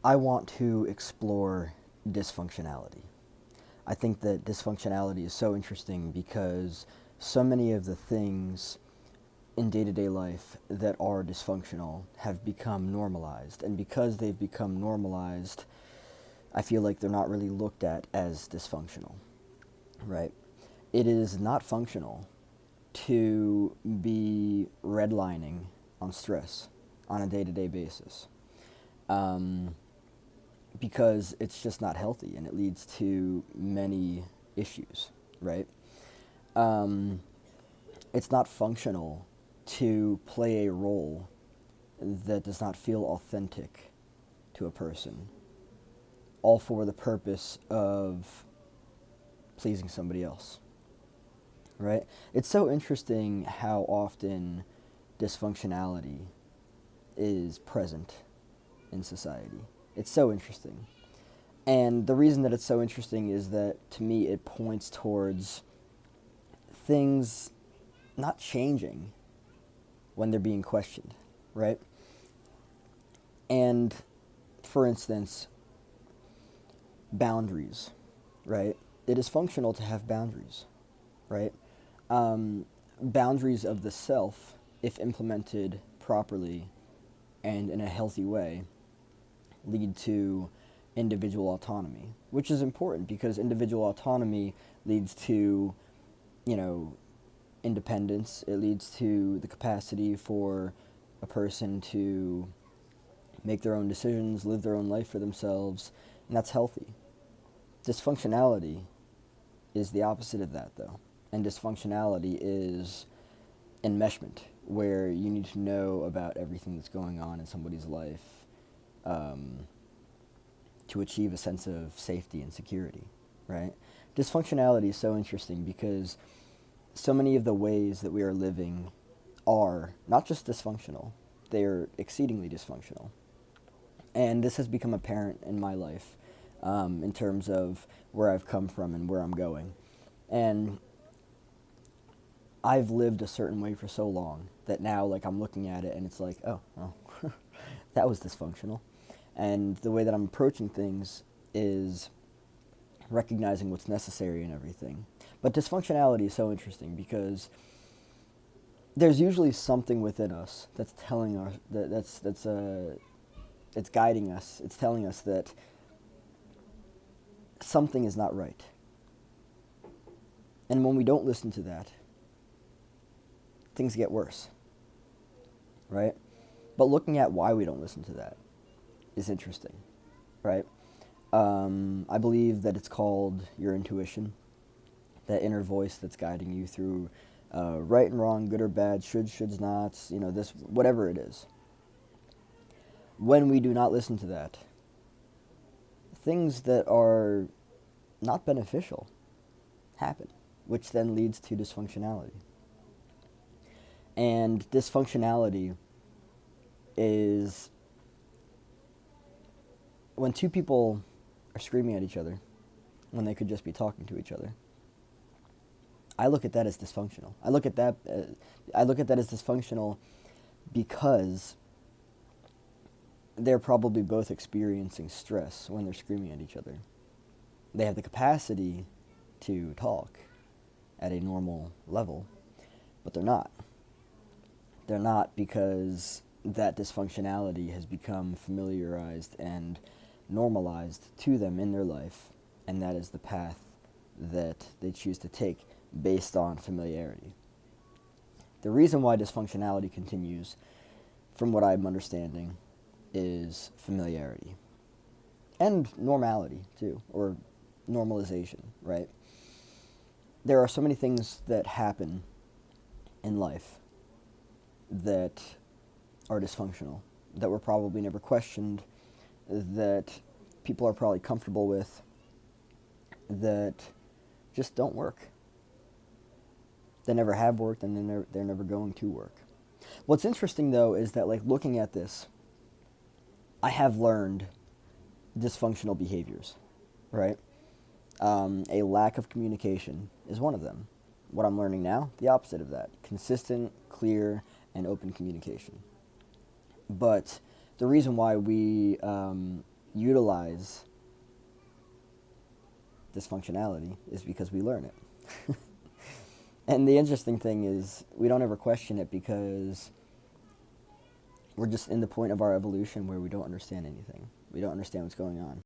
I want to explore dysfunctionality. I think that dysfunctionality is so interesting because so many of the things in day to day life that are dysfunctional have become normalized. And because they've become normalized, I feel like they're not really looked at as dysfunctional, right? It is not functional to be redlining on stress on a day to day basis. Um, because it's just not healthy and it leads to many issues, right? Um, it's not functional to play a role that does not feel authentic to a person, all for the purpose of pleasing somebody else, right? It's so interesting how often dysfunctionality is present in society. It's so interesting. And the reason that it's so interesting is that to me it points towards things not changing when they're being questioned, right? And for instance, boundaries, right? It is functional to have boundaries, right? Boundaries of the self, if implemented properly and in a healthy way, lead to individual autonomy, which is important because individual autonomy leads to, you know, independence. It leads to the capacity for a person to make their own decisions, live their own life for themselves, and that's healthy. Dysfunctionality is the opposite of that, though. And dysfunctionality is enmeshment, where you need to know about everything that's going on in somebody's life um, to achieve a sense of safety and security, right? Dysfunctionality is so interesting because so many of the ways that we are living are not just dysfunctional, they are exceedingly dysfunctional. And this has become apparent in my life in terms of where I've come from and where I'm going. And I've lived a certain way for so long that now, like, I'm looking at it and it's like, oh, well, that was dysfunctional. And the way that I'm approaching things is recognizing what's necessary and everything. But dysfunctionality is so interesting because there's usually something within us that's telling us that's it's guiding us. It's telling us that something is not right. And when we don't listen to that, things get worse, right? But looking at why we don't listen to that is interesting, right? I believe that it's called your intuition, that inner voice that's guiding you through right and wrong, good or bad, shoulds, nots, this, whatever it is. When we do not listen to that, things that are not beneficial happen, which then leads to dysfunctionality. And dysfunctionality is when two people are screaming at each other when they could just be talking to each other. I look at that as dysfunctional. I look at that as dysfunctional because they're probably both experiencing stress when they're screaming at each other. They have the capacity to talk at a normal level, but they're not. They're not because that dysfunctionality has become familiarized and normalized to them in their life, and that is the path that they choose to take based on familiarity. The reason why dysfunctionality continues, from what I'm understanding, is familiarity. And normality, too, or normalization, right? There are so many things that happen in life that are dysfunctional, that were probably never questioned, that people are probably comfortable with, that just don't work. They never have worked, and they're never going to work. What's interesting, though, is that, like, looking at this, I have learned dysfunctional behaviors, right? A lack of communication is one of them. What I'm learning now, the opposite of that. Consistent, clear, and open communication. But the reason why we utilize dysfunctionality is because we learn it. And the interesting thing is, we don't ever question it because we're just in the point of our evolution where we don't understand anything. We don't understand what's going on.